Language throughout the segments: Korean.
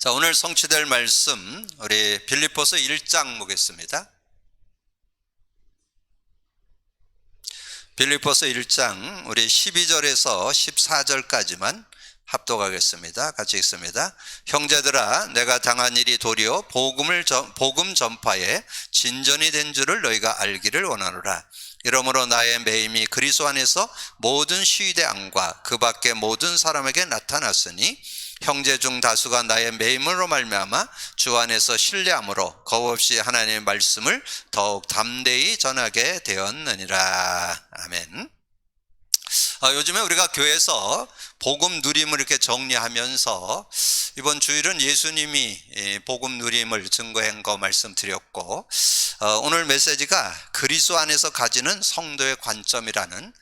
자, 오늘 성취될 말씀 우리 빌립보서 1장 보겠습니다. 빌립보서 1장 우리 12절에서 14절까지만 합독하겠습니다. 같이 읽습니다. 형제들아, 내가 당한 일이 도리어 복음 전파에 진전이 된 줄을 너희가 알기를 원하노라. 이러므로 나의 매임이 그리스도 안에서 모든 시위대 안과 그 밖의 모든 사람에게 나타났으니 형제 중 다수가 나의 매임으로 말미암아 주 안에서 신뢰함으로 겁없이 하나님의 말씀을 더욱 담대히 전하게 되었느니라. 아멘. 요즘에 우리가 교회에서 복음 누림을 이렇게 정리하면서 이번 주일은 예수님이 복음 누림을 증거한 거 말씀드렸고, 오늘 메시지가 그리스도 안에서 가지는 성도의 관점이라는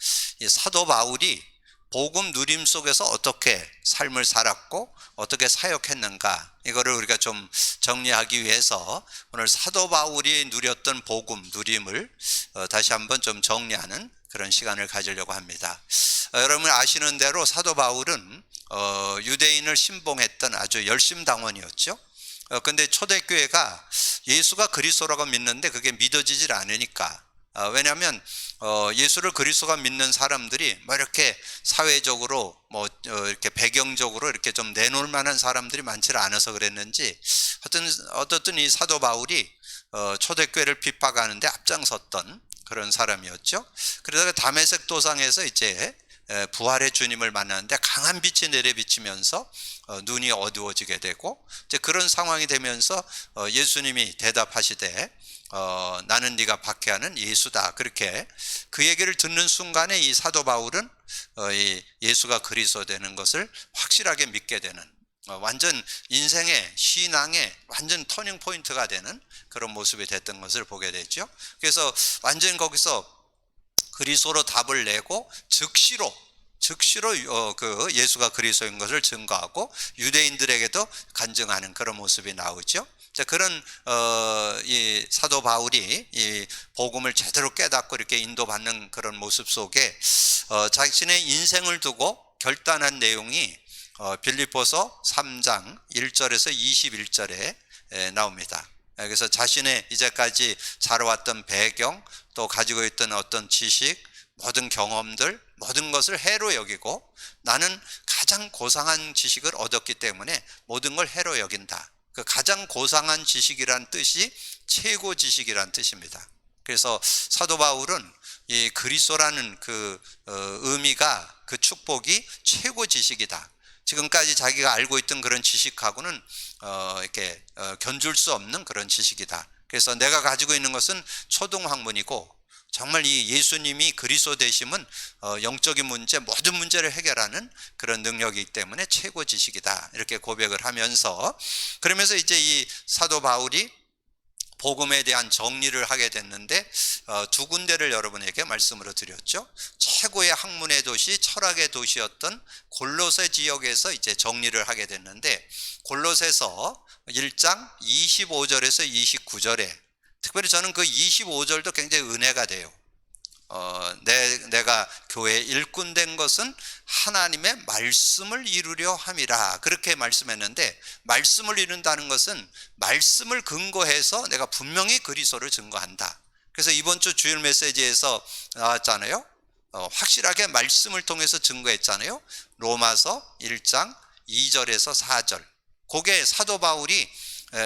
이 사도 바울이 복음 누림 속에서 어떻게 삶을 살았고 어떻게 사역했는가, 이거를 우리가 좀 정리하기 위해서 오늘 사도 바울이 누렸던 복음 누림을 다시 한번 좀 정리하는 그런 시간을 가지려고 합니다. 여러분 아시는 대로 사도 바울은 유대인을 신봉했던 아주 열심당원이었죠. 근데 초대교회가 예수가 그리스도라고 믿는데 그게 믿어지질 않으니까, 왜냐하면 예수를 그리스도가 믿는 사람들이 뭐 이렇게 사회적으로 이렇게 배경적으로 이렇게 좀 내놓을 만한 사람들이 많지 않아서 그랬는지 어떻든 이 사도 바울이 초대교회를 핍박하는데 앞장섰던 그런 사람이었죠. 그러다가 다메섹 도상에서 이제 부활의 주님을 만났는데 강한 빛이 내려비치면서 눈이 어두워지게 되고, 이제 그런 상황이 되면서 예수님이 대답하시되 나는 네가 박해하는 예수다, 그렇게 그 얘기를 듣는 순간에 이 사도 바울은 이 예수가 그리스도 되는 것을 확실하게 믿게 되는, 완전 인생의 신앙의 완전 터닝 포인트가 되는 그런 모습이 됐던 것을 보게 됐죠. 그래서 완전 거기서 그리스도로 답을 내고 즉시로 그 예수가 그리스도인 것을 증거하고 유대인들에게도 간증하는 그런 모습이 나오죠. 자, 그런 이 사도 바울이 이 복음을 제대로 깨닫고 이렇게 인도받는 그런 모습 속에 자신의 인생을 두고 결단한 내용이 빌립보서 3장 1절에서 21절에 나옵니다. 그래서 자신의 이제까지 살아왔던 배경, 또 가지고 있던 어떤 지식, 모든 경험들, 모든 것을 해로 여기고, 나는 가장 고상한 지식을 얻었기 때문에 모든 걸 해로 여긴다. 그 가장 고상한 지식이란 뜻이 최고 지식이란 뜻입니다. 그래서 사도 바울은 이 그리스도라는 그 의미가, 그 축복이 최고 지식이다. 지금까지 자기가 알고 있던 그런 지식하고는 이렇게 견줄 수 없는 그런 지식이다. 그래서 내가 가지고 있는 것은 초등학문이고, 정말 이 예수님이 그리스도 되심은 영적인 문제, 모든 문제를 해결하는 그런 능력이기 때문에 최고 지식이다, 이렇게 고백을 하면서, 그러면서 이제 이 사도 바울이 복음에 대한 정리를 하게 됐는데 두 군데를 여러분에게 말씀으로 드렸죠. 최고의 학문의 도시, 철학의 도시였던 골로새 지역에서 이제 정리를 하게 됐는데, 골로새서 1장 25절에서 29절에 특별히 저는 그 25절도 굉장히 은혜가 돼요. 내가 교회 일꾼 된 것은 하나님의 말씀을 이루려 함이라, 그렇게 말씀했는데, 말씀을 이룬다는 것은 말씀을 근거해서 내가 분명히 그리스도를 증거한다. 그래서 이번 주 주일 메시지에서 나왔잖아요. 확실하게 말씀을 통해서 증거했잖아요. 로마서 1장 2절에서 4절. 그게 사도 바울이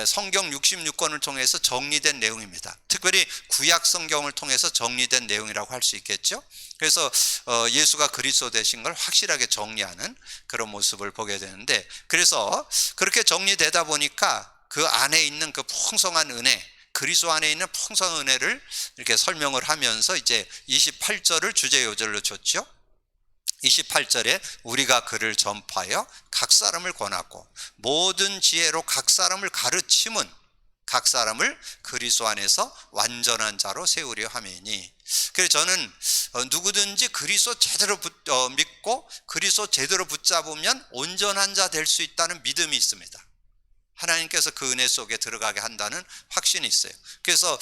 성경 66권을 통해서 정리된 내용입니다. 특별히 구약 성경을 통해서 정리된 내용이라고 할 수 있겠죠. 그래서 예수가 그리스도 되신 걸 확실하게 정리하는 그런 모습을 보게 되는데, 그래서 그렇게 정리되다 보니까 그 안에 있는 그 풍성한 은혜, 그리스도 안에 있는 풍성한 은혜를 이렇게 설명을 하면서 이제 28절을 주제 요절로 줬죠. 28절에 우리가 그를 전파하여 각 사람을 권하고 모든 지혜로 각 사람을 가르침은 각 사람을 그리스도 안에서 완전한 자로 세우려 함이니. 그래서 저는 누구든지 그리스도 제대로 믿고 그리스도 제대로 붙잡으면 온전한 자 될 수 있다는 믿음이 있습니다. 하나님께서 그 은혜 속에 들어가게 한다는 확신이 있어요. 그래서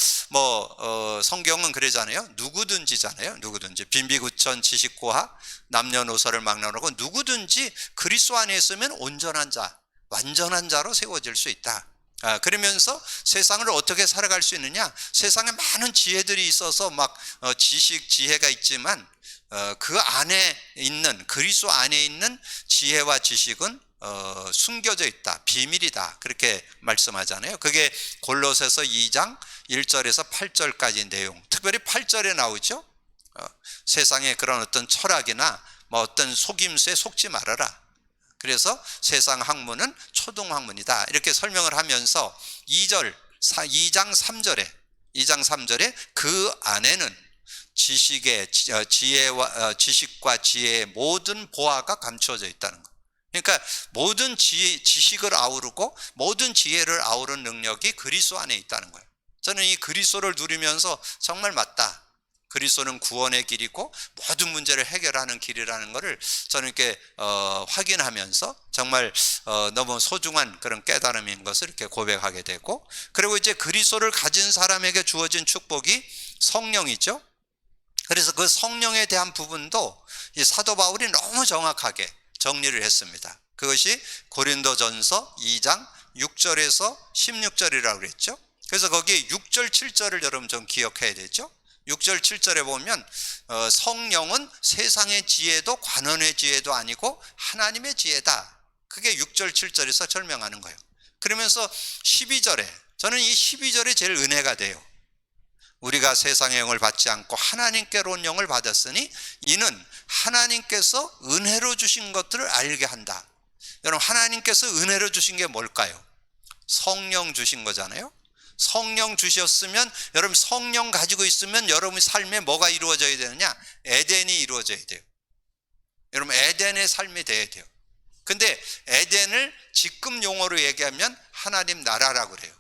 성경은 그러잖아요. 누구든지잖아요. 누구든지 빈비구천 지식고하 남녀노소를 막론하고 누구든지 그리스도 안에 있으면 온전한 자, 완전한 자로 세워질 수 있다. 그러면서 세상을 어떻게 살아갈 수 있느냐? 세상에 많은 지혜들이 있어서 막 지식, 지혜가 있지만 그 안에 있는, 그리스도 안에 있는 지혜와 지식은 숨겨져 있다, 비밀이다, 그렇게 말씀하잖아요. 그게 골로새서 2장 1절에서 8절까지 내용, 특별히 8절에 나오죠. 세상의 그런 어떤 철학이나 뭐 어떤 속임수에 속지 말아라. 그래서 세상 학문은 초등학문이다, 이렇게 설명을 하면서 2장 3절에 그 안에는 지식과 지혜의 모든 보화가 감추어져 있다는 것. 그러니까 모든 지식을 아우르고 모든 지혜를 아우르는 능력이 그리스도 안에 있다는 거예요. 저는 이 그리스도를 누리면서 정말 맞다, 그리스도는 구원의 길이고 모든 문제를 해결하는 길이라는 것을 저는 이렇게 확인하면서 정말 너무 소중한 그런 깨달음인 것을 이렇게 고백하게 되고, 그리고 이제 그리스도를 가진 사람에게 주어진 축복이 성령이죠. 그래서 그 성령에 대한 부분도 이 사도 바울이 너무 정확하게 정리를 했습니다. 그것이 고린도전서 2장 6절에서 16절이라고 그랬죠. 그래서 거기에 6절 7절을 여러분 좀 기억해야 되죠. 6절 7절에 보면 성령은 세상의 지혜도 관원의 지혜도 아니고 하나님의 지혜다, 그게 6절 7절에서 설명하는 거예요. 그러면서 12절에, 저는 이 12절이 제일 은혜가 돼요. 우리가 세상의 영을 받지 않고 하나님께로 온 영을 받았으니 이는 하나님께서 은혜로 주신 것들을 알게 한다. 여러분, 하나님께서 은혜로 주신 게 뭘까요? 성령 주신 거잖아요. 성령 주셨으면, 여러분 성령 가지고 있으면 여러분 삶에 뭐가 이루어져야 되느냐? 에덴이 이루어져야 돼요. 여러분 에덴의 삶이 돼야 돼요. 근데 에덴을 지금 용어로 얘기하면 하나님 나라라고 그래요.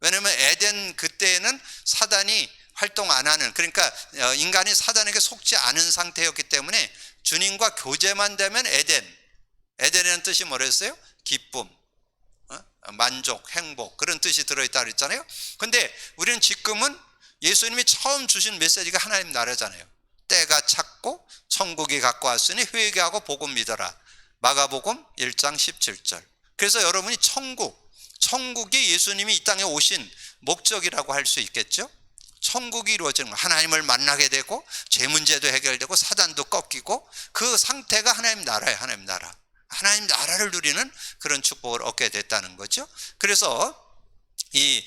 왜냐하면 에덴 그때에는 사단이 활동 안 하는, 그러니까 인간이 사단에게 속지 않은 상태였기 때문에 주님과 교제만 되면 에덴이라는 뜻이 뭐랬어요? 기쁨, 만족, 행복, 그런 뜻이 들어있다 그랬잖아요. 근데 우리는 지금은 예수님이 처음 주신 메시지가 하나님 나라잖아요. 때가 찼고 천국이 갖고 왔으니 회개하고 복음 믿어라, 마가복음 1장 17절. 그래서 여러분이 천국이 예수님이 이 땅에 오신 목적이라고 할 수 있겠죠. 천국이 이루어지는 거, 하나님을 만나게 되고 죄 문제도 해결되고 사단도 꺾이고, 그 상태가 하나님 나라예요. 하나님 나라, 하나님 나라를 누리는 그런 축복을 얻게 됐다는 거죠. 그래서 이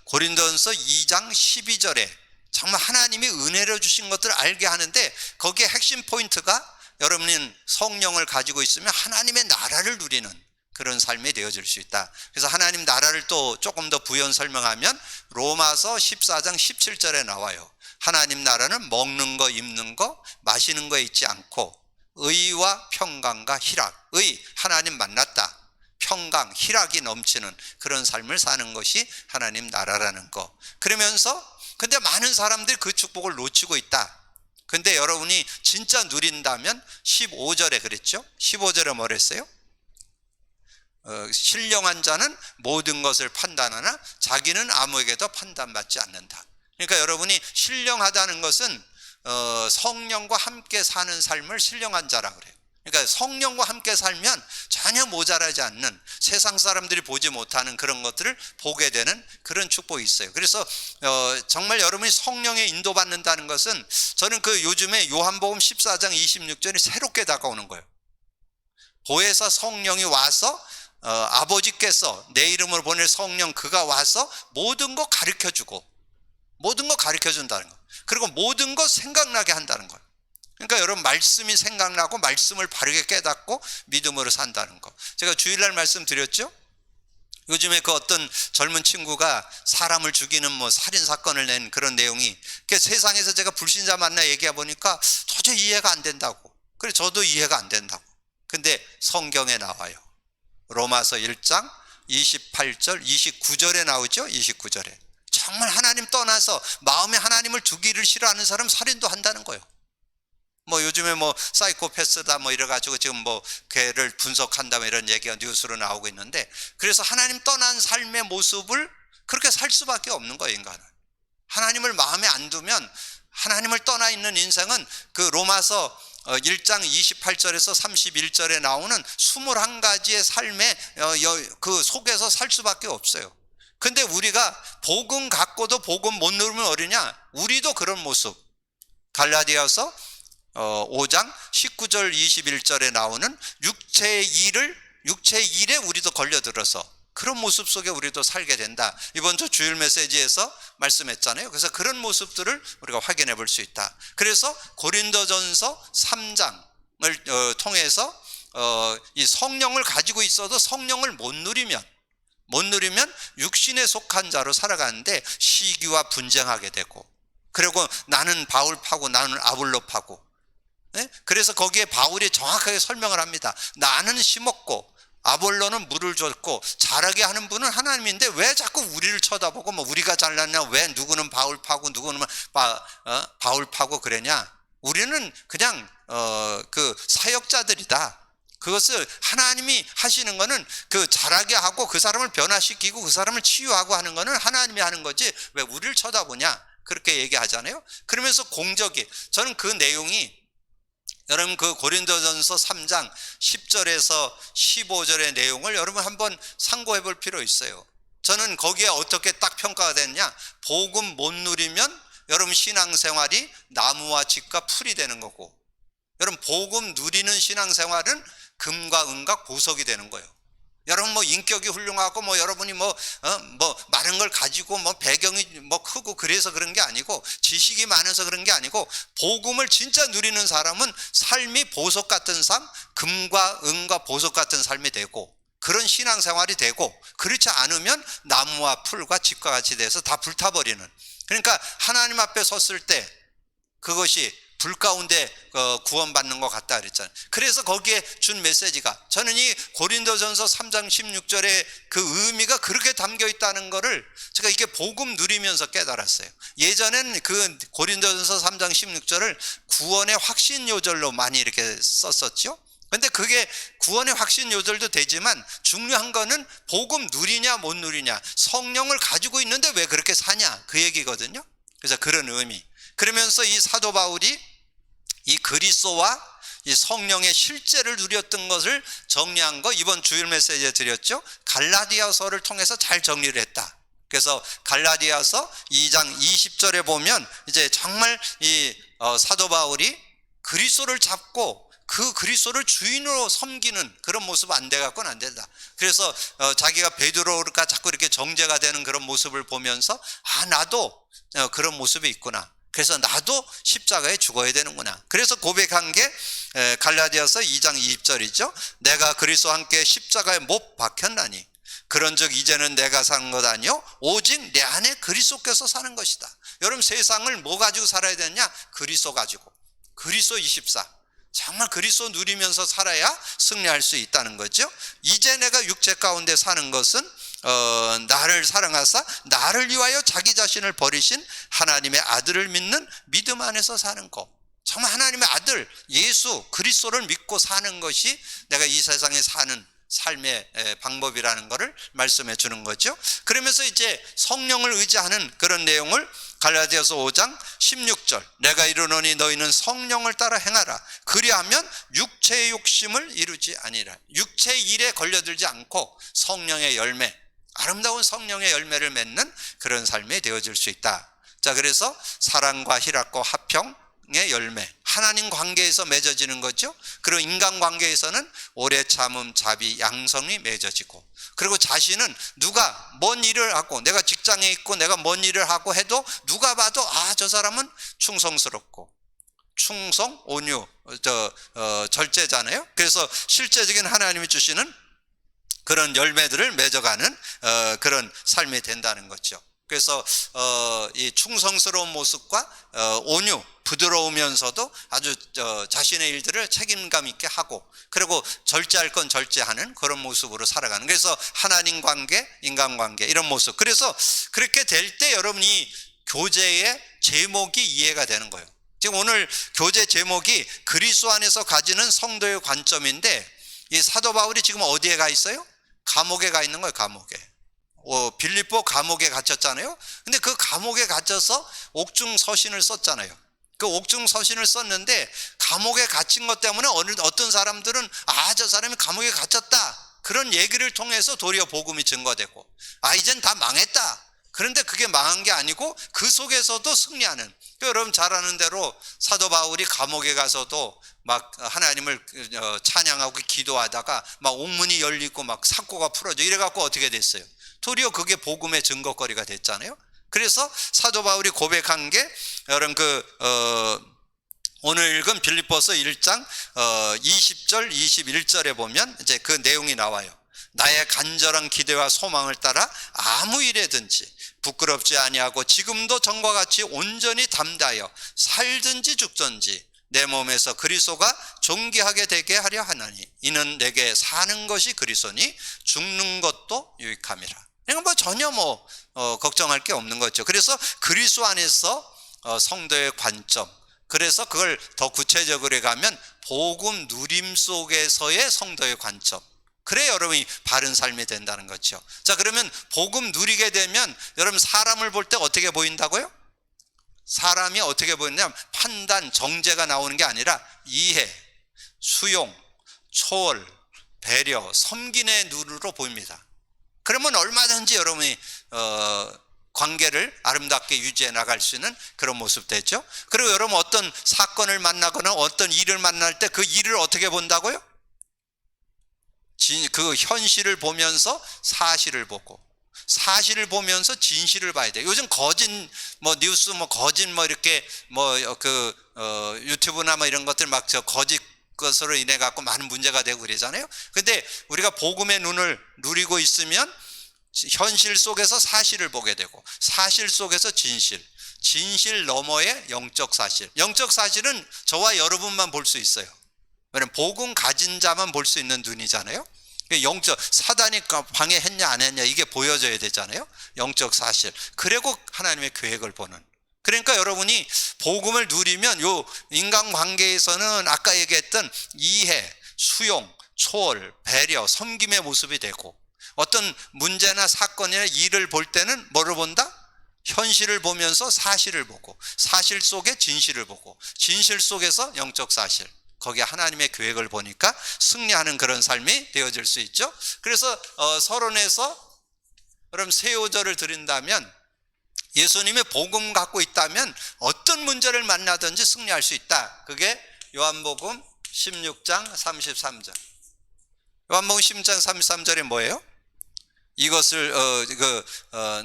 고린도전서 2장 12절에 정말 하나님이 은혜로 주신 것들을 알게 하는데, 거기에 핵심 포인트가 여러분은 성령을 가지고 있으면 하나님의 나라를 누리는 그런 삶이 되어질 수 있다. 그래서 하나님 나라를 또 조금 더 부연 설명하면 로마서 14장 17절에 나와요. 하나님 나라는 먹는 거, 입는 거, 마시는 거에 있지 않고 의와 평강과 희락, 하나님 만났다, 평강, 희락이 넘치는 그런 삶을 사는 것이 하나님 나라라는 거. 그러면서 근데 많은 사람들이 그 축복을 놓치고 있다. 근데 여러분이 진짜 누린다면 15절에 그랬죠. 15절에 뭐랬어요? 신령한 자는 모든 것을 판단하나 자기는 아무에게도 판단받지 않는다. 그러니까 여러분이 신령하다는 것은 성령과 함께 사는 삶을 신령한 자라고 그래요. 그러니까 성령과 함께 살면 전혀 모자라지 않는, 세상 사람들이 보지 못하는 그런 것들을 보게 되는 그런 축복이 있어요. 그래서 정말 여러분이 성령에 인도받는다는 것은, 저는 그 요즘에 요한복음 14장 26절이 새롭게 다가오는 거예요. 보혜사 성령이 와서 아버지께서 내 이름으로 보낼 성령, 그가 와서 모든 거 가르쳐주고 모든 거 가르쳐준다는 거, 그리고 모든 거 생각나게 한다는 거예요. 그러니까 여러분 말씀이 생각나고 말씀을 바르게 깨닫고 믿음으로 산다는 거. 제가 주일날 말씀드렸죠. 요즘에 그 어떤 젊은 친구가 사람을 죽이는 뭐 살인사건을 낸 그런 내용이, 세상에서 제가 불신자 만나 얘기해 보니까 도저히 이해가 안 된다고. 그래 저도 이해가 안 된다고. 근데 성경에 나와요. 로마서 1장 28절 29절에 나오죠. 29절에 정말 하나님 떠나서 마음에 하나님을 두기를 싫어하는 사람 살인도 한다는 거예요. 뭐 요즘에 뭐 사이코패스다 뭐 이래가지고 지금 뭐 걔를 분석한다 뭐 이런 얘기가 뉴스로 나오고 있는데, 그래서 하나님 떠난 삶의 모습을 그렇게 살 수밖에 없는 거예요. 인간은 하나님을 마음에 안 두면, 하나님을 떠나 있는 인생은 그 로마서 1장 28절에서 31절에 나오는 21가지의 삶의 그 속에서 살 수밖에 없어요. 근데 우리가 복음 갖고도 복음 못 누르면 어디냐? 우리도 그런 모습. 갈라디아서 5장 19절 21절에 나오는 육체의 일에 우리도 걸려들어서 그런 모습 속에 우리도 살게 된다. 이번 주 주일 메시지에서 말씀했잖아요. 그래서 그런 모습들을 우리가 확인해 볼 수 있다. 그래서 고린도전서 3장을 통해서 이 성령을 가지고 있어도 성령을 못 누리면 육신에 속한 자로 살아가는데 시기와 분쟁하게 되고, 그리고 나는 바울 파고 나는 아볼로 파고. 그래서 거기에 바울이 정확하게 설명을 합니다. 나는 심었고 아볼로는 물을 줬고 자라게 하는 분은 하나님인데 왜 자꾸 우리를 쳐다보고 뭐 우리가 잘났냐, 왜 누구는 바울 파고 누구는 바울 파고 그러냐. 우리는 그냥 그 사역자들이다. 그것을 하나님이 하시는 거는 그 자라게 하고 그 사람을 변화시키고 그 사람을 치유하고 하는 거는 하나님이 하는 거지 왜 우리를 쳐다보냐, 그렇게 얘기하잖아요. 그러면서 공적이, 저는 그 내용이 여러분 그 고린도전서 3장 10절에서 15절의 내용을 여러분 한번 상고해 볼 필요 있어요. 저는 거기에 어떻게 딱 평가가 됐냐, 복음 못 누리면 여러분 신앙생활이 나무와 집과 풀이 되는 거고, 여러분 복음 누리는 신앙생활은 금과 은과 보석이 되는 거예요. 여러분 뭐 인격이 훌륭하고 뭐 여러분이 뭐 많은 걸 가지고 뭐 배경이 뭐 크고 그래서 그런 게 아니고, 지식이 많아서 그런 게 아니고, 복음을 진짜 누리는 사람은 삶이 보석 같은 삶, 금과 은과 보석 같은 삶이 되고 그런 신앙생활이 되고, 그렇지 않으면 나무와 풀과 집과 같이 돼서 다 불타버리는, 그러니까 하나님 앞에 섰을 때 그것이 불 가운데 구원받는 것 같다 그랬잖아요. 그래서 거기에 준 메시지가, 저는 이 고린도전서 3장 16절에 그 의미가 그렇게 담겨 있다는 거를 제가 이게 복음 누리면서 깨달았어요. 예전엔 그 고린도전서 3장 16절을 구원의 확신 요절로 많이 이렇게 썼었죠. 근데 그게 구원의 확신 요절도 되지만 중요한 거는 복음 누리냐 못 누리냐, 성령을 가지고 있는데 왜 그렇게 사냐, 그 얘기거든요. 그래서 그런 의미. 그러면서 이 사도 바울이 이 그리스도와 이 성령의 실제를 누렸던 것을 정리한 거 이번 주일 메시지에 드렸죠. 갈라디아서를 통해서 잘 정리를 했다. 그래서 갈라디아서 2장 20절에 보면 이제 정말 이 사도 바울이 그리스도를 잡고 그 그리스도를 주인으로 섬기는 그런 모습 안 돼갖고는 안 된다. 그래서 자기가 베드로가 자꾸 이렇게 정죄가 되는 그런 모습을 보면서 나도 그런 모습이 있구나. 그래서 나도 십자가에 죽어야 되는구나. 그래서 고백한 게 갈라디아서 2장 20절이죠. 내가 그리스도와 함께 십자가에 못 박혔나니 그런즉 이제는 내가 사는 것 아니요 오직 내 안에 그리스도께서 사는 것이다. 여러분 세상을 뭐 가지고 살아야 되느냐? 그리스도 가지고, 그리스도 24. 정말 그리스도 누리면서 살아야 승리할 수 있다는 거죠. 이제 내가 육체 가운데 사는 것은 나를 사랑하사 나를 위하여 자기 자신을 버리신 하나님의 아들을 믿는 믿음 안에서 사는 것. 정말 하나님의 아들 예수 그리스도를 믿고 사는 것이 내가 이 세상에 사는 삶의 방법이라는 것을 말씀해 주는 거죠. 그러면서 이제 성령을 의지하는 그런 내용을 갈라디아서 5장 16절, 내가 이르노니 너희는 성령을 따라 행하라. 그리하면 육체의 욕심을 이루지 아니라. 육체의 일에 걸려들지 않고 성령의 열매, 아름다운 성령의 열매를 맺는 그런 삶이 되어질 수 있다. 자, 그래서 사랑과 희락과 화평의 열매, 하나님 관계에서 맺어지는 거죠. 그리고 인간 관계에서는 오래 참음, 자비, 양성이 맺어지고, 그리고 자신은 누가 뭔 일을 하고, 내가 직장에 있고 내가 뭔 일을 하고 해도 누가 봐도 저 사람은 충성스럽고, 충성, 온유, 절제잖아요. 그래서 실제적인 하나님이 주시는 그런 열매들을 맺어가는 그런 삶이 된다는 거죠. 그래서 이 충성스러운 모습과 온유, 부드러우면서도 아주 자신의 일들을 책임감 있게 하고, 그리고 절제할 건 절제하는 그런 모습으로 살아가는, 그래서 하나님 관계, 인간 관계 이런 모습. 그래서 그렇게 될 때 여러분이 교제의 제목이 이해가 되는 거예요. 지금 오늘 교제 제목이 그리스도 안에서 가지는 성도의 관점인데, 이 사도 바울이 지금 어디에 가 있어요? 감옥에 가 있는 거예요. 감옥에. 빌립보 감옥에 갇혔잖아요. 근데 그 감옥에 갇혀서 옥중 서신을 썼잖아요. 그 옥중 서신을 썼는데 감옥에 갇힌 것 때문에 어떤 사람들은 저 사람이 감옥에 갇혔다, 그런 얘기를 통해서 도리어 복음이 증거되고, 이젠 다 망했다. 그런데 그게 망한 게 아니고 그 속에서도 승리하는, 여러분 잘 아는 대로 사도 바울이 감옥에 가서도 막 하나님을 찬양하고 기도하다가 막 옥문이 열리고 막 삭고가 풀어져 이래갖고 어떻게 됐어요? 도리어 그게 복음의 증거거리가 됐잖아요. 그래서 사도 바울이 고백한 게, 여러분 오늘 읽은 빌립보서 1장 20절 21절에 보면 이제 그 내용이 나와요. 나의 간절한 기대와 소망을 따라 아무 일에든지 부끄럽지 아니하고 지금도 전과 같이 온전히 담대하여 살든지 죽든지 내 몸에서 그리스도가 존귀하게 되게 하려 하나니 이는 내게 사는 것이 그리스도니 죽는 것도 유익함이라. 그러니까 전혀 걱정할 게 없는 거죠. 그래서 그리스도 안에서 성도의 관점, 그래서 그걸 더 구체적으로 가면 복음 누림 속에서의 성도의 관점, 그래 여러분이 바른 삶이 된다는 거죠. 자, 그러면 복음 누리게 되면 여러분 사람을 볼 때 어떻게 보인다고요? 사람이 어떻게 보이냐면 판단, 정죄가 나오는 게 아니라 이해, 수용, 초월, 배려, 섬김의 눈으로 보입니다. 그러면 얼마든지 여러분이 관계를 아름답게 유지해 나갈 수 있는 그런 모습 되죠. 그리고 여러분 어떤 사건을 만나거나 어떤 일을 만날 때 그 일을 어떻게 본다고요? 그 현실을 보면서 사실을 보고, 사실을 보면서 진실을 봐야 돼요. 요즘 거짓 뉴스 거짓 이렇게 유튜브나 이런 것들 막 거짓 것으로 인해 갖고 많은 문제가 되고 그러잖아요. 근데 우리가 복음의 눈을 누리고 있으면 현실 속에서 사실을 보게 되고, 사실 속에서 진실, 진실 너머의 영적 사실. 영적 사실은 저와 여러분만 볼 수 있어요. 왜냐면 복음 가진 자만 볼 수 있는 눈이잖아요. 영적, 사단이 방해했냐 안 했냐 이게 보여져야 되잖아요. 영적 사실. 그리고 하나님의 계획을 보는. 그러니까 여러분이 복음을 누리면 요 인간관계에서는 아까 얘기했던 이해, 수용, 초월, 배려, 섬김의 모습이 되고, 어떤 문제나 사건이나 일을 볼 때는 뭐를 본다? 현실을 보면서 사실을 보고, 사실 속에 진실을 보고, 진실 속에서 영적 사실, 거기에 하나님의 계획을 보니까 승리하는 그런 삶이 되어질 수 있죠. 그래서 서론에서 여러분 세오절을 드린다면, 예수님의 복음 갖고 있다면 어떤 문제를 만나든지 승리할 수 있다. 그게 요한복음 16장 33절. 요한복음 16장 33절이 뭐예요? 이것을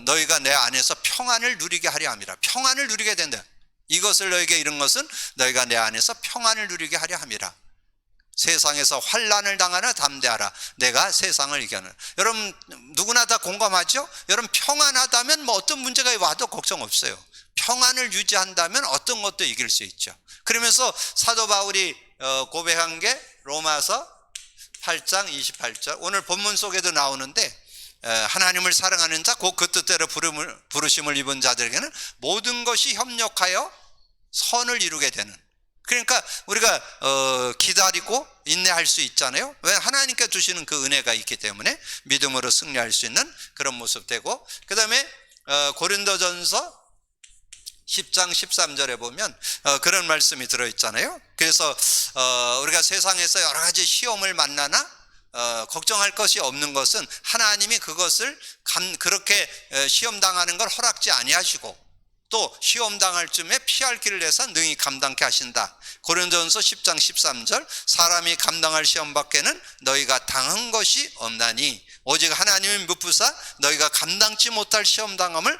너희가 내 안에서 평안을 누리게 하려 함이라. 평안을 누리게 된다. 이것을 너에게 이른 것은 너희가 내 안에서 평안을 누리게 하려 함이라. 세상에서 환난을 당하나 담대하라. 내가 세상을 이겨는. 여러분 누구나 다 공감하죠? 여러분 평안하다면 어떤 문제가 와도 걱정 없어요. 평안을 유지한다면 어떤 것도 이길 수 있죠. 그러면서 사도 바울이 고백한 게 로마서 8장 28절. 오늘 본문 속에도 나오는데, 하나님을 사랑하는 자 곧 그 뜻대로 부르심을 입은 자들에게는 모든 것이 협력하여 선을 이루게 되는. 그러니까 우리가 기다리고 인내할 수 있잖아요. 왜? 하나님께 주시는 그 은혜가 있기 때문에 믿음으로 승리할 수 있는 그런 모습 되고, 그 다음에 고린도전서 10장 13절에 보면 그런 말씀이 들어있잖아요. 그래서 우리가 세상에서 여러 가지 시험을 만나나 걱정할 것이 없는 것은 하나님이 그것을 그렇게 시험당하는 걸 허락지 아니하시고, 또 시험당할 쯤에 피할 길을 내서 능히 감당케 하신다. 고린도전서 10장 13절. 사람이 감당할 시험 밖에는 너희가 당한 것이 없나니 오직 하나님이 묻부사 너희가 감당치 못할 시험당함을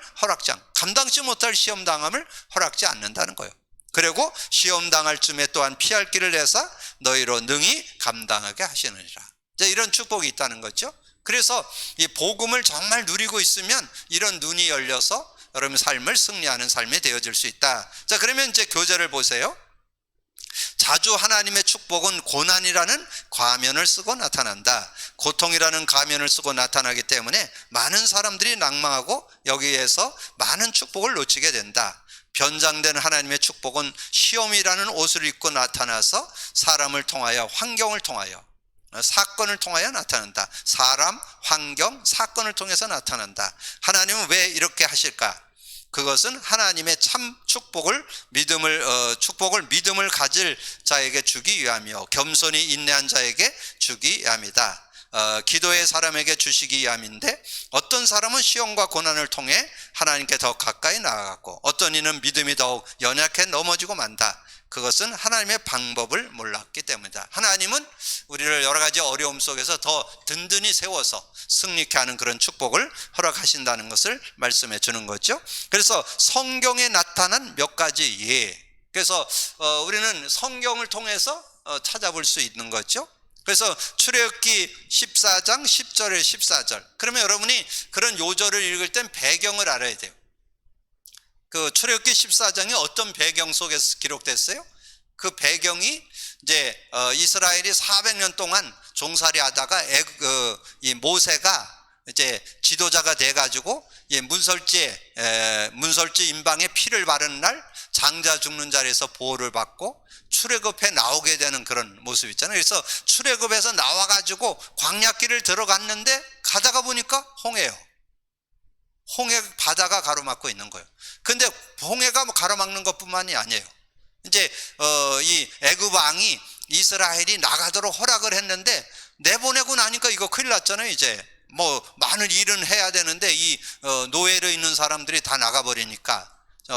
감당치 못할 시험당함을 허락지 않는다는 거예요. 그리고 시험당할 쯤에 또한 피할 길을 내서 너희로 능히 감당하게 하시느니라. 이런 축복이 있다는 거죠. 그래서 이 복음을 정말 누리고 있으면 이런 눈이 열려서 여러분 삶을 승리하는 삶이 되어질 수 있다. 자, 그러면 이제 교재를 보세요. 자주 하나님의 축복은 고난이라는 과면을 쓰고 나타난다. 고통이라는 가면을 쓰고 나타나기 때문에 많은 사람들이 낭망하고 여기에서 많은 축복을 놓치게 된다. 변장된 하나님의 축복은 시험이라는 옷을 입고 나타나서 사람을 통하여, 환경을 통하여, 사건을 통하여 나타난다. 사람, 환경, 사건을 통해서 나타난다. 하나님은 왜 이렇게 하실까? 그것은 하나님의 참 축복을 믿음을 가질 자에게 주기 위함이요 겸손히 인내한 자에게 주기 위함이다. 기도의 사람에게 주시기 위함인데, 어떤 사람은 시험과 고난을 통해 하나님께 더 가까이 나아갔고 어떤 이는 믿음이 더욱 연약해 넘어지고 만다. 그것은 하나님의 방법을 몰랐기 때문이다. 하나님은 우리를 여러 가지 어려움 속에서 더 든든히 세워서 승리케 하는 그런 축복을 허락하신다는 것을 말씀해 주는 거죠. 그래서 성경에 나타난 몇 가지 예, 그래서 우리는 성경을 통해서 찾아볼 수 있는 거죠. 그래서 출애굽기 14장 10절에 14절, 그러면 여러분이 그런 요절을 읽을 땐 배경을 알아야 돼요. 그 출애굽기 14장이 어떤 배경 속에서 기록됐어요? 그 배경이 이제 이스라엘이 400년 동안 종살이 하다가 이 모세가 이제 지도자가 돼 가지고 문설지 임방에 피를 바르는 날 장자 죽는 자리에서 보호를 받고 출애굽에 나오게 되는 그런 모습 있잖아요. 그래서 출애굽에서 나와 가지고 광야길을 들어갔는데 가다가 보니까 홍해 바다가 가로막고 있는 거예요. 근데 홍해가 가로막는 것뿐만이 아니에요. 이제 이 애굽 왕이 이스라엘이 나가도록 허락을 했는데 내보내고 나니까 이거 큰일 났잖아요. 이제 뭐 많은 일은 해야 되는데 이 노예로 있는 사람들이 다 나가버리니까,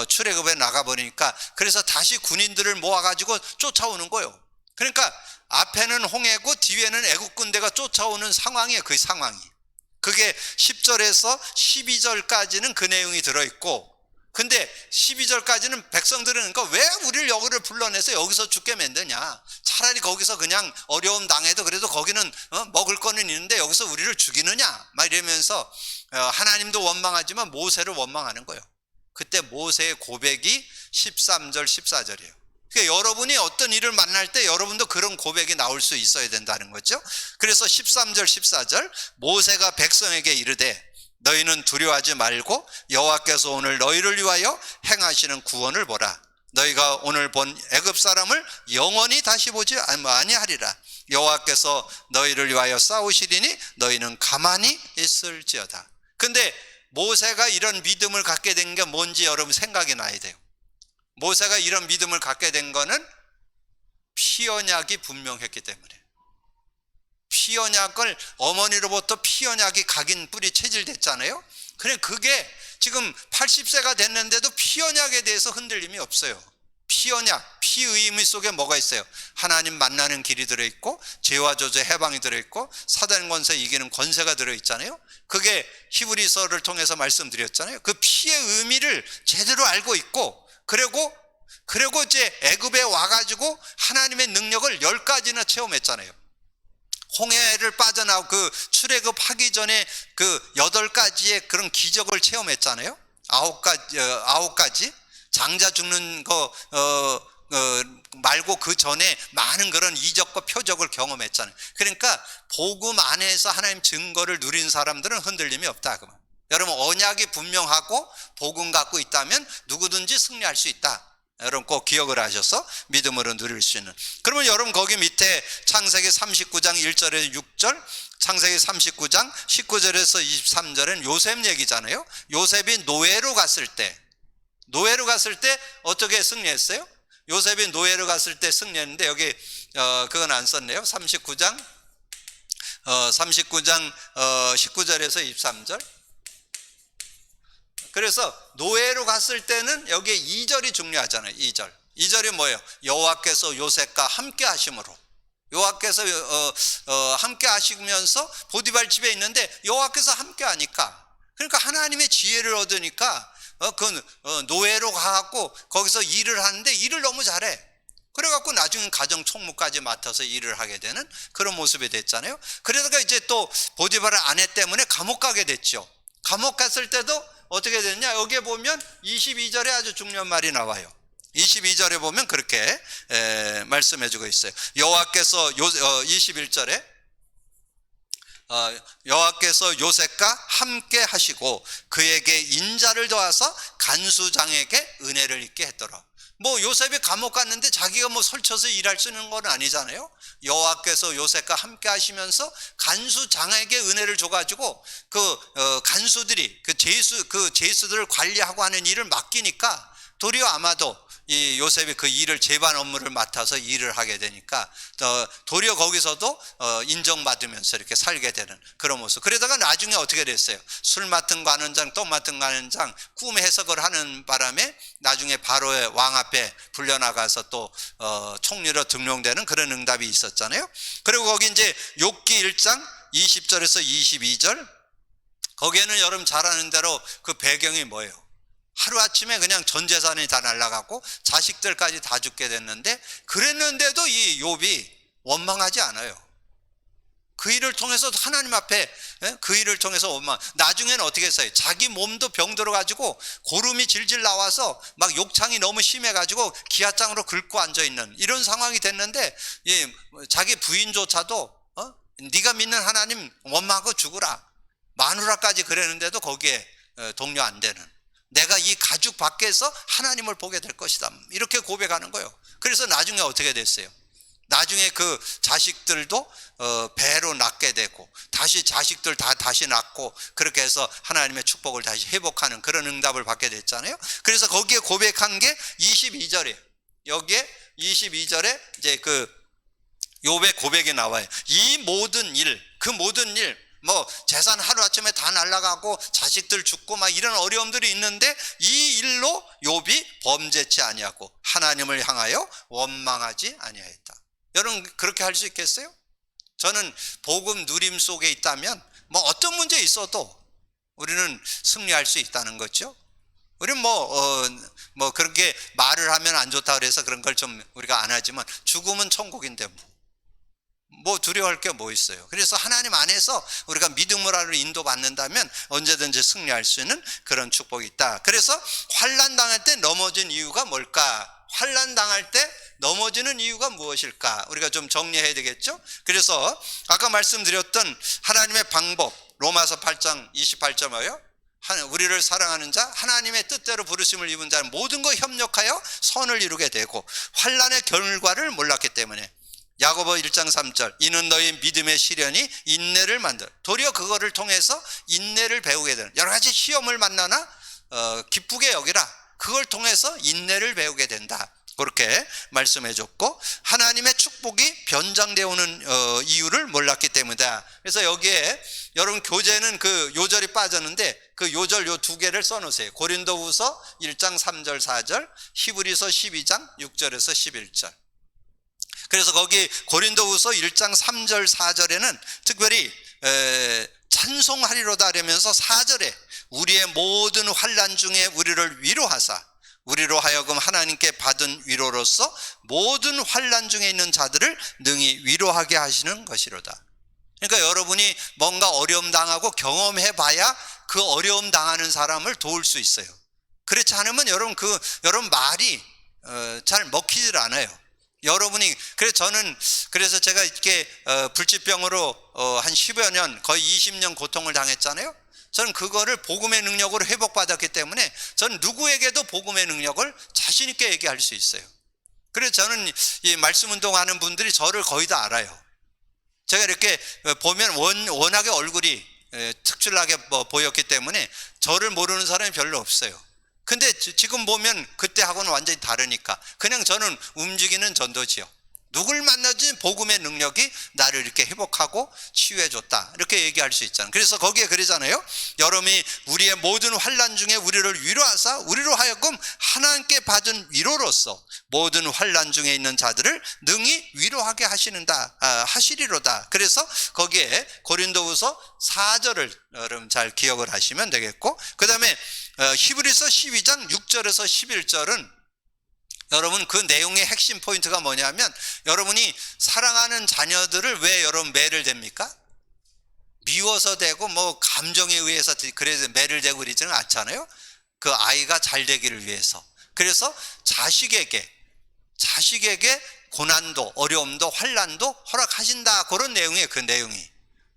출애굽에 나가버리니까, 그래서 다시 군인들을 모아가지고 쫓아오는 거예요. 그러니까 앞에는 홍해고 뒤에는 애굽 군대가 쫓아오는 상황이에요. 그 상황이. 그게 10절에서 12절까지는 그 내용이 들어있고, 근데 12절까지는 백성들은 그러니까 왜 우리를 여기를 불러내서 여기서 죽게 만드냐, 차라리 거기서 그냥 어려움 당해도 그래도 거기는 먹을 거는 있는데 여기서 우리를 죽이느냐 막 이러면서 하나님도 원망하지만 모세를 원망하는 거예요. 그때 모세의 고백이 13절 14절이에요 그러니까 여러분이 어떤 일을 만날 때 여러분도 그런 고백이 나올 수 있어야 된다는 거죠. 그래서 13절 14절, 모세가 백성에게 이르되 너희는 두려워하지 말고 여호와께서 오늘 너희를 위하여 행하시는 구원을 보라. 너희가 오늘 본 애굽 사람을 영원히 다시 보지 아니하리라. 여호와께서 너희를 위하여 싸우시리니 너희는 가만히 있을지어다. 근데 모세가 이런 믿음을 갖게 된 게 뭔지 여러분 생각이 나야 돼요. 모세가 이런 믿음을 갖게 된 거는 피언약이 분명했기 때문에, 피언약을 어머니로부터 피언약이 각인 뿌리 체질됐잖아요. 그래, 그게 지금 80세가 됐는데도 피언약에 대해서 흔들림이 없어요. 피언약, 피의미 속에 뭐가 있어요? 하나님 만나는 길이 들어있고 죄와 저주의 해방이 들어있고 사단 권세 이기는 권세가 들어있잖아요. 그게 히브리서를 통해서 말씀드렸잖아요. 그 피의 의미를 제대로 알고 있고, 그리고 이제 애굽에 와가지고 하나님의 능력을 10가지나 체험했잖아요. 홍해를 빠져나오고 그 출애굽하기 전에 그 8가지의 그런 기적을 체험했잖아요. 9가지 장자 죽는 거 말고 그 전에 많은 그런 이적과 표적을 경험했잖아요. 그러니까 복음 안에서 하나님 증거를 누린 사람들은 흔들림이 없다. 여러분, 언약이 분명하고 복음 갖고 있다면 누구든지 승리할 수 있다. 여러분 꼭 기억을 하셔서 믿음으로 누릴 수 있는. 그러면 여러분 거기 밑에 창세기 39장 1절에서 6절, 창세기 39장 19절에서 23절은 요셉 얘기잖아요. 요셉이 노예로 갔을 때 어떻게 승리했어요? 요셉이 노예로 갔을 때 승리했는데 여기 그건 안 썼네요. 39장 19절에서 23절. 그래서 노예로 갔을 때는 여기에 2절이 중요하잖아요. 2절이 뭐예요? 여호와께서 요셉과 함께 하심으로. 여호와께서 함께 하시면서 보디발 집에 있는데 여호와께서 함께 하니까, 그러니까 하나님의 지혜를 얻으니까 노예로 가갖고 거기서 일을 하는데 일을 너무 잘해. 그래갖고 나중에 가정 총무까지 맡아서 일을 하게 되는 그런 모습이 됐잖아요. 그러다가 이제 또 보디발의 아내 때문에 감옥 가게 됐죠. 감옥 갔을 때도 어떻게 됐냐? 여기에 보면 22절에 아주 중요한 말이 나와요. 22절에 보면 그렇게 말씀해주고 있어요. 여호와께서 21절에 여호와께서 요셉과 함께 하시고 그에게 인자를 더하사 간수장에게 은혜를 있게 했더라. 뭐 요셉이 감옥 갔는데 자기가 뭐 설쳐서 일할 수 있는 건 아니잖아요. 여호와께서 요셉과 함께 하시면서 간수장에게 은혜를 줘가지고 간수들이 제수들을 관리하고 하는 일을 맡기니까 도리어 아마도 이 요셉이 그 일을 제반 업무를 맡아서 일을 하게 되니까 도리어 거기서도 인정받으면서 이렇게 살게 되는 그런 모습. 그러다가 나중에 어떻게 됐어요? 술 맡은 관원장, 떡 맡은 관원장 꿈 해석을 하는 바람에 나중에 바로의 왕 앞에 불려나가서 또 총리로 등용되는 그런 응답이 있었잖아요. 그리고 거기 이제 욥기 1장 20절에서 22절, 거기에는 여러분 잘 아는 대로 그 배경이 뭐예요? 하루아침에 그냥 전 재산이 다 날아가고 자식들까지 다 죽게 됐는데, 그랬는데도 이 욥이 원망하지 않아요. 그 일을 통해서 하나님 앞에, 그 일을 통해서 원망. 나중에는 어떻게 했어요? 자기 몸도 병들어가지고 고름이 질질 나와서 막 욕창이 너무 심해가지고 기아장으로 긁고 앉아있는 이런 상황이 됐는데, 자기 부인조차도 네가 믿는 하나님 원망하고 죽으라, 마누라까지 그랬는데도 거기에 동료 안 되는, 내가 이 가죽 밖에서 하나님을 보게 될 것이다, 이렇게 고백하는 거예요. 그래서 나중에 어떻게 됐어요? 나중에 그 자식들도 배로 낳게 되고 다시 자식들 다시 낳고, 그렇게 해서 하나님의 축복을 다시 회복하는 그런 응답을 받게 됐잖아요. 그래서 거기에 고백한 게 22절이에요. 여기에 22절에 이제 그 욥의 고백이 나와요. 이 모든 일, 그 모든 일, 뭐 재산 하루아침에 다 날아가고 자식들 죽고 막 이런 어려움들이 있는데, 이 일로 욥이 범죄치 아니하고 하나님을 향하여 원망하지 아니하였다. 여러분 그렇게 할 수 있겠어요? 저는 복음 누림 속에 있다면 뭐 어떤 문제 있어도 우리는 승리할 수 있다는 거죠. 우리는 뭐 그렇게 말을 하면 안 좋다 그래서 그런 걸 좀 우리가 안 하지만, 죽음은 천국인데 뭐 두려워할 게 뭐 있어요. 그래서 하나님 안에서 우리가 믿음으로 인도받는다면 언제든지 승리할 수 있는 그런 축복이 있다. 그래서 환난 당할 때 넘어진 이유가 뭘까? 환난 당할 때 넘어지는 이유가 무엇일까? 우리가 좀 정리해야 되겠죠. 그래서 아까 말씀드렸던 하나님의 방법, 로마서 8장 28절 뭐예요? 우리를 사랑하는 자, 하나님의 뜻대로 부르심을 입은 자는 모든 것 협력하여 선을 이루게 되고, 환난의 결과를 몰랐기 때문에 야고보 1장 3절, 이는 너희 믿음의 시련이 인내를 만들, 도리어 그거를 통해서 인내를 배우게 되는, 여러 가지 시험을 만나나 기쁘게 여기라, 그걸 통해서 인내를 배우게 된다, 그렇게 말씀해 줬고, 하나님의 축복이 변장되어 오는 이유를 몰랐기 때문이다. 그래서 여기에 여러분 교재는 그 요절이 빠졌는데 그 요절 요 두 개를 써놓으세요. 고린도후서 1장 3절 4절, 히브리서 12장 6절에서 11절. 그래서 거기 고린도후서 1장 3절 4절에는 특별히 찬송하리로다 하면서 4절에 우리의 모든 환난 중에 우리를 위로하사 우리로 하여금 하나님께 받은 위로로서 모든 환난 중에 있는 자들을 능히 위로하게 하시는 것이로다. 그러니까 여러분이 뭔가 어려움 당하고 경험해 봐야 그 어려움 당하는 사람을 도울 수 있어요. 그렇지 않으면 여러분 말이 잘 먹히질 않아요. 여러분이, 그래서 제가 이렇게 불치병으로 한 10여 년, 거의 20년 고통을 당했잖아요. 저는 그거를 복음의 능력으로 회복받았기 때문에 저는 누구에게도 복음의 능력을 자신 있게 얘기할 수 있어요. 그래서 저는 이 말씀 운동하는 분들이 저를 거의 다 알아요. 제가 이렇게 보면 워낙에 얼굴이 특출나게 보였기 때문에 저를 모르는 사람이 별로 없어요. 근데 지금 보면 그때하고는 완전히 다르니까 그냥 저는 움직이는 전도지요. 누굴 만나든 복음의 능력이 나를 이렇게 회복하고 치유해 줬다, 이렇게 얘기할 수 있잖아요. 그래서 거기에 그러잖아요. 여러분이 우리의 모든 환난 중에 우리를 위로하사 우리로 하여금 하나님께 받은 위로로서 모든 환난 중에 있는 자들을 능히 위로하게 하시리로다. 그래서 거기에 고린도후서 4절을 여러분 잘 기억을 하시면 되겠고, 그 다음에 히브리서 12장 6절에서 11절은 여러분 그 내용의 핵심 포인트가 뭐냐면, 여러분이 사랑하는 자녀들을 왜 여러분 매를 댑니까? 미워서 되고 뭐 감정에 의해서 그래서 매를 대고 그러지는 않잖아요. 그 아이가 잘 되기를 위해서. 그래서 자식에게 고난도 어려움도 환난도 허락하신다, 그런 내용이에요. 그 내용이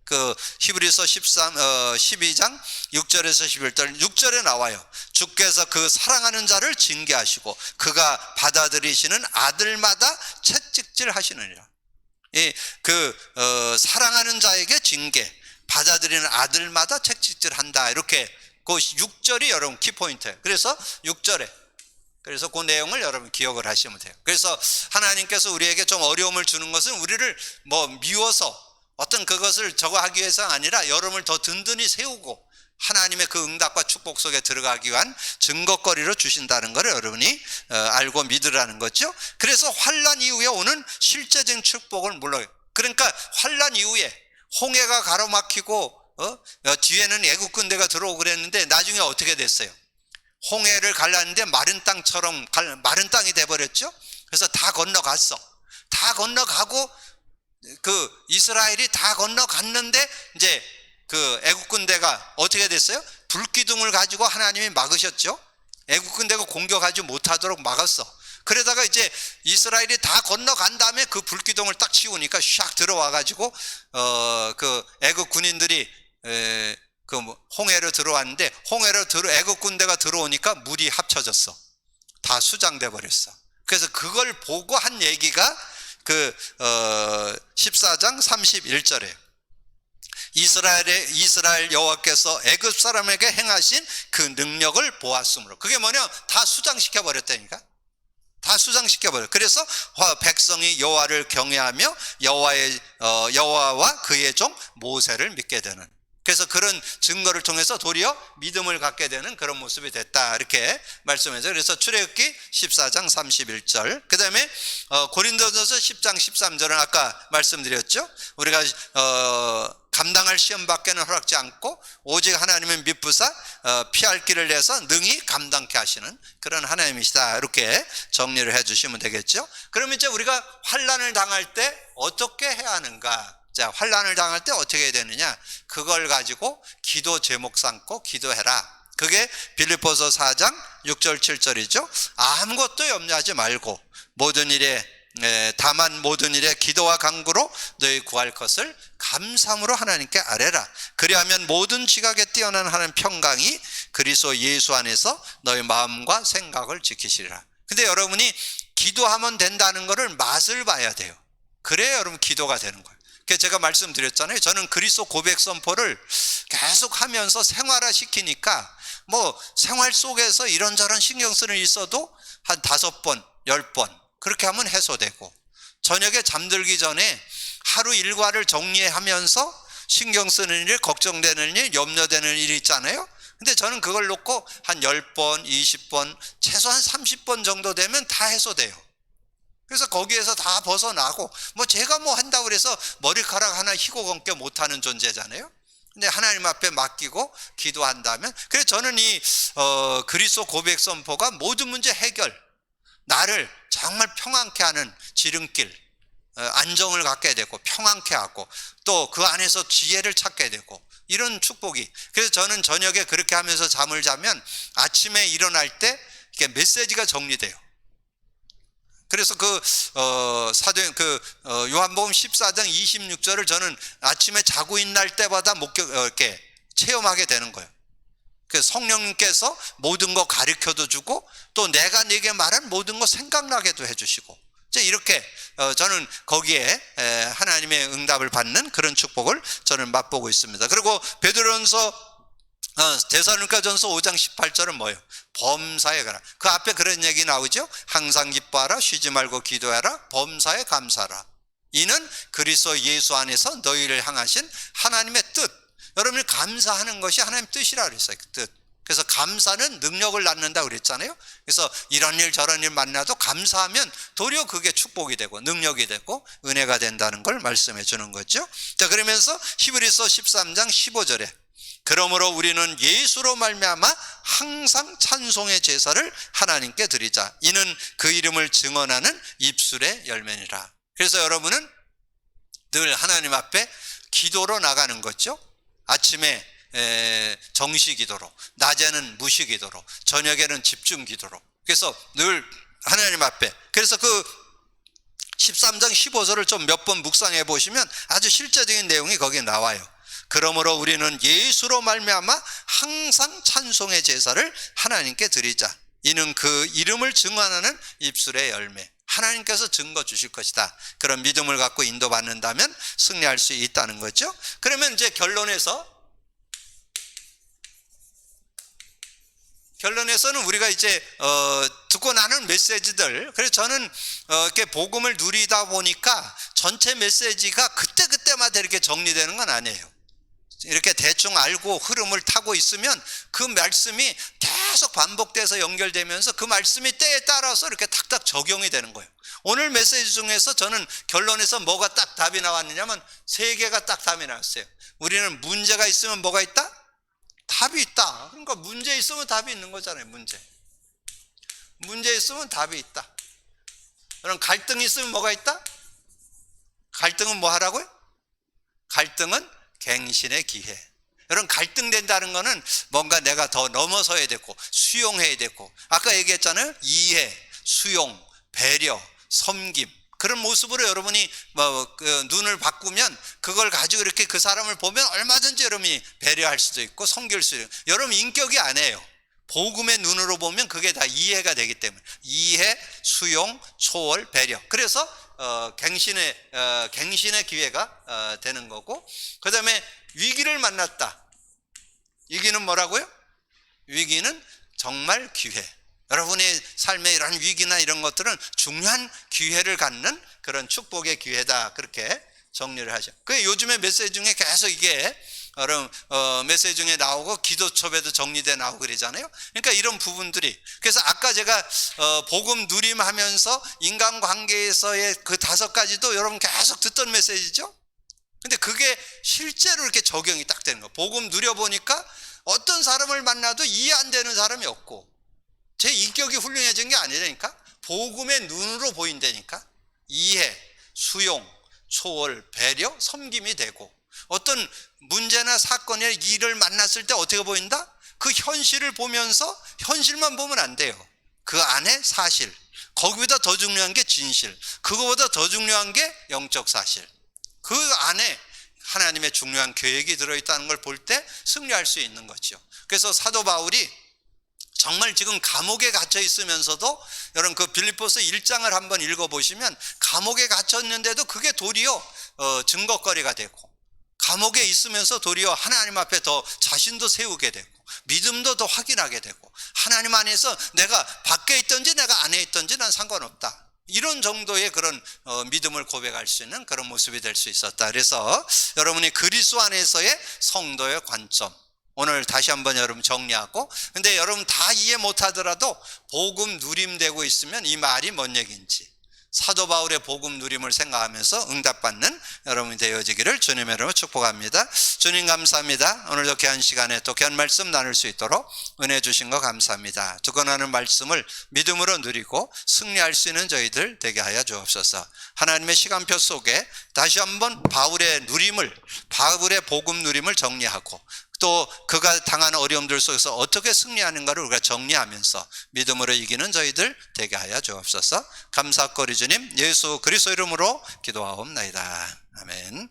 그 히브리서 12장 6절에서 11절 6절에 나와요. 주께서 그 사랑하는 자를 징계하시고 그가 받아들이시는 아들마다 채찍질 하시느니라. 사랑하는 자에게 징계, 받아들이는 아들마다 채찍질 한다. 이렇게 그 6절이 여러분 키포인트예요. 그래서 6절에 그래서 그 내용을 여러분 기억을 하시면 돼요. 그래서 하나님께서 우리에게 좀 어려움을 주는 것은 우리를 미워서 어떤 그것을 저거 하기 위해서가 아니라 여러분을 더 든든히 세우고 하나님의 그 응답과 축복 속에 들어가기 위한 증거거리로 주신다는 것을 여러분이 알고 믿으라는 거죠. 그래서 환난 이후에 오는 실제적인 축복을 몰라요. 그러니까 환난 이후에 홍해가 가로막히고 뒤에는 애국 군대가 들어오고 그랬는데 나중에 어떻게 됐어요? 홍해를 갈랐는데 마른 땅처럼 마른 땅이 돼버렸죠. 그래서 다 건너갔어. 다 건너가고 그 이스라엘이 다 건너갔는데 이제 그 애국 군대가 어떻게 됐어요? 불기둥을 가지고 하나님이 막으셨죠. 애국 군대가 공격하지 못하도록 막았어. 그러다가 이제 이스라엘이 다 건너간 다음에 그 불기둥을 딱 치우니까 샥 들어와 가지고 그 애국 군인들이 그 홍해로 들어왔는데 애국 군대가 들어오니까 물이 합쳐졌어. 다 수장돼 버렸어. 그래서 그걸 보고 한 얘기가 그 14장 31절에 이스라엘 여호와께서 애굽 사람에게 행하신 그 능력을 보았으므로. 그게 뭐냐? 다 수장시켜 버렸다니까. 다 수장시켜 버려. 그래서 백성이 여호와를 경외하며 여호와와 그의 종 모세를 믿게 되는. 그래서 그런 증거를 통해서 도리어 믿음을 갖게 되는 그런 모습이 됐다. 이렇게 말씀해서 그래서 출애굽기 14장 31절. 그 다음에 고린도전서 10장 13절은 아까 말씀드렸죠. 우리가 감당할 시험밖에는 허락지 않고 오직 하나님은 미쁘사 피할 길을 내서 능히 감당케 하시는 그런 하나님이시다. 이렇게 정리를 해 주시면 되겠죠. 그러면 이제 우리가 환난을 당할 때 어떻게 해야 하는가? 자, 환난을 당할 때 어떻게 해야 되느냐? 그걸 가지고 기도 제목 삼고 기도해라. 그게 빌립보서 4장 6절 7절이죠. 아무것도 염려하지 말고 다만 모든 일에 기도와 간구로 너희 구할 것을 감사함으로 하나님께 아뢰라. 그리하면 모든 지각에 뛰어난 하나님 평강이 그리스도 예수 안에서 너희 마음과 생각을 지키시리라. 근데 여러분이 기도하면 된다는 것을 맛을 봐야 돼요. 그래야 여러분 기도가 되는 거예요. 제가 말씀드렸잖아요. 저는 그리스도 고백 선포를 계속 하면서 생활화 시키니까 생활 속에서 이런저런 신경 쓰는 일 있어도 한 5번, 10번 그렇게 하면 해소되고, 저녁에 잠들기 전에 하루 일과를 정리하면서 신경 쓰는 일, 걱정되는 일, 염려되는 일이 있잖아요. 근데 저는 그걸 놓고 한 10번, 20번, 최소한 30번 정도 되면 다 해소돼요. 그래서 거기에서 다 벗어나고 제가 한다고 그래서 머리카락 하나 희고 검게 못하는 존재잖아요. 근데 하나님 앞에 맡기고 기도한다면, 그래서 저는 이 그리스도 고백 선포가 모든 문제 해결, 나를 정말 평안케 하는 지름길, 안정을 갖게 되고 평안케 하고 또 그 안에서 지혜를 찾게 되고 이런 축복이. 그래서 저는 저녁에 그렇게 하면서 잠을 자면 아침에 일어날 때 이게 메시지가 정리돼요. 그래서 요한복음 14장 26절을 저는 아침에 자고 있는 때마다 이렇게 체험하게 되는 거예요. 그 성령님께서 모든 거 가르쳐도 주고 또 내가 네게 말한 모든 거 생각나게도 해주시고, 이제 이렇게 저는 거기에 하나님의 응답을 받는 그런 축복을 저는 맛보고 있습니다. 그리고 데살로니가전서 5장 18절은 뭐예요? 범사에 가라. 그 앞에 그런 얘기 나오죠. 항상 기뻐하라, 쉬지 말고 기도하라, 범사에 감사하라. 이는 그리스도 예수 안에서 너희를 향하신 하나님의 뜻. 여러분이 감사하는 것이 하나님의 뜻이라 그랬어요. 그 뜻. 그래서 감사는 능력을 낳는다고 그랬잖아요. 그래서 이런 일 저런 일 만나도 감사하면 도리어 그게 축복이 되고 능력이 되고 은혜가 된다는 걸 말씀해 주는 거죠. 자, 그러면서 히브리서 13장 15절에 그러므로 우리는 예수로 말미암아 항상 찬송의 제사를 하나님께 드리자. 이는 그 이름을 증언하는 입술의 열매니라. 그래서 여러분은 늘 하나님 앞에 기도로 나가는 거죠. 아침에 정시 기도로, 낮에는 무시 기도로, 저녁에는 집중 기도로. 그래서 늘 하나님 앞에. 그래서 그 13장 15절을 좀 몇 번 묵상해 보시면 아주 실제적인 내용이 거기에 나와요. 그러므로 우리는 예수로 말미암아 항상 찬송의 제사를 하나님께 드리자. 이는 그 이름을 증언하는 입술의 열매. 하나님께서 증거 주실 것이다. 그런 믿음을 갖고 인도받는다면 승리할 수 있다는 거죠. 그러면 이제 결론에서는 우리가 이제 듣고 나는 메시지들, 그래서 저는 이렇게 복음을 누리다 보니까 전체 메시지가 그때마다 이렇게 정리되는 건 아니에요. 이렇게 대충 알고 흐름을 타고 있으면 그 말씀이 계속 반복돼서 연결되면서 그 말씀이 때에 따라서 이렇게 탁탁 적용이 되는 거예요. 오늘 메시지 중에서 저는 결론에서 뭐가 딱 답이 나왔느냐면 3개가 딱 답이 나왔어요. 우리는 문제가 있으면 뭐가 있다? 답이 있다. 그러니까 문제 있으면 답이 있는 거잖아요. 문제 있으면 답이 있다. 그럼 갈등이 있으면 뭐가 있다? 갈등은 뭐 하라고요? 갈등은 갱신의 기회. 여러분, 갈등된다는 거는 뭔가 내가 더 넘어서야 되고 수용해야 되고, 아까 얘기했잖아요. 이해, 수용, 배려, 섬김, 그런 모습으로 여러분이 눈을 바꾸면 그걸 가지고 이렇게 그 사람을 보면 얼마든지 여러분이 배려할 수도 있고 섬길 수도 있고. 여러분 인격이 아니에요. 복음의 눈으로 보면 그게 다 이해가 되기 때문에 이해, 수용, 초월, 배려. 그래서 갱신의 기회가 되는 거고, 그 다음에 위기를 만났다. 위기는 뭐라고요? 위기는 정말 기회. 여러분의 삶의 이런 위기나 이런 것들은 중요한 기회를 갖는 그런 축복의 기회다. 그렇게 정리를 하죠. 그 요즘에 메시지 중에 계속 이게 여러분 메시지 중에 나오고 기도첩에도 정리돼 나오고 그러잖아요. 그러니까 이런 부분들이, 그래서 아까 제가 복음 누림하면서 인간관계에서의 그 5가지도 여러분 계속 듣던 메시지죠. 근데 그게 실제로 이렇게 적용이 딱 되는 거예요. 복음 누려보니까 어떤 사람을 만나도 이해 안 되는 사람이 없고, 제 인격이 훌륭해진 게 아니라니까, 복음의 눈으로 보인다니까. 이해, 수용, 초월, 배려, 섬김이 되고, 어떤 문제나 사건이나 일을 만났을 때 어떻게 보인다? 그 현실을 보면서 현실만 보면 안 돼요. 그 안에 사실, 거기보다 더 중요한 게 진실, 그거보다 더 중요한 게 영적 사실, 그 안에 하나님의 중요한 계획이 들어있다는 걸 볼 때 승리할 수 있는 거죠. 그래서 사도 바울이 정말 지금 감옥에 갇혀 있으면서도, 여러분 그 빌립보서 1장을 한번 읽어보시면 감옥에 갇혔는데도 그게 도리어 증거거리가 되고, 감옥에 있으면서 도리어 하나님 앞에 더 자신도 세우게 되고 믿음도 더 확인하게 되고, 하나님 안에서 내가 밖에 있든지 내가 안에 있든지 난 상관없다, 이런 정도의 그런 믿음을 고백할 수 있는 그런 모습이 될 수 있었다. 그래서 여러분이 그리스도 안에서의 성도의 관점, 오늘 다시 한번 여러분 정리하고, 근데 여러분 다 이해 못하더라도 복음 누림되고 있으면 이 말이 뭔 얘기인지 사도 바울의 복음 누림을 생각하면서 응답받는 여러분이 되어지기를 주님의 이름으로 축복합니다. 주님 감사합니다. 오늘도 귀한 시간에 또 귀한 말씀 나눌 수 있도록 은혜 주신 거 감사합니다. 듣고 나는 말씀을 믿음으로 누리고 승리할 수 있는 저희들 되게 하여 주옵소서. 하나님의 시간표 속에 다시 한번 바울의 복음 누림을 정리하고, 또 그가 당하는 어려움들 속에서 어떻게 승리하는가를 우리가 정리하면서 믿음으로 이기는 저희들 되게 하여 주옵소서. 감사거리 주님 예수 그리스도 이름으로 기도하옵나이다. 아멘.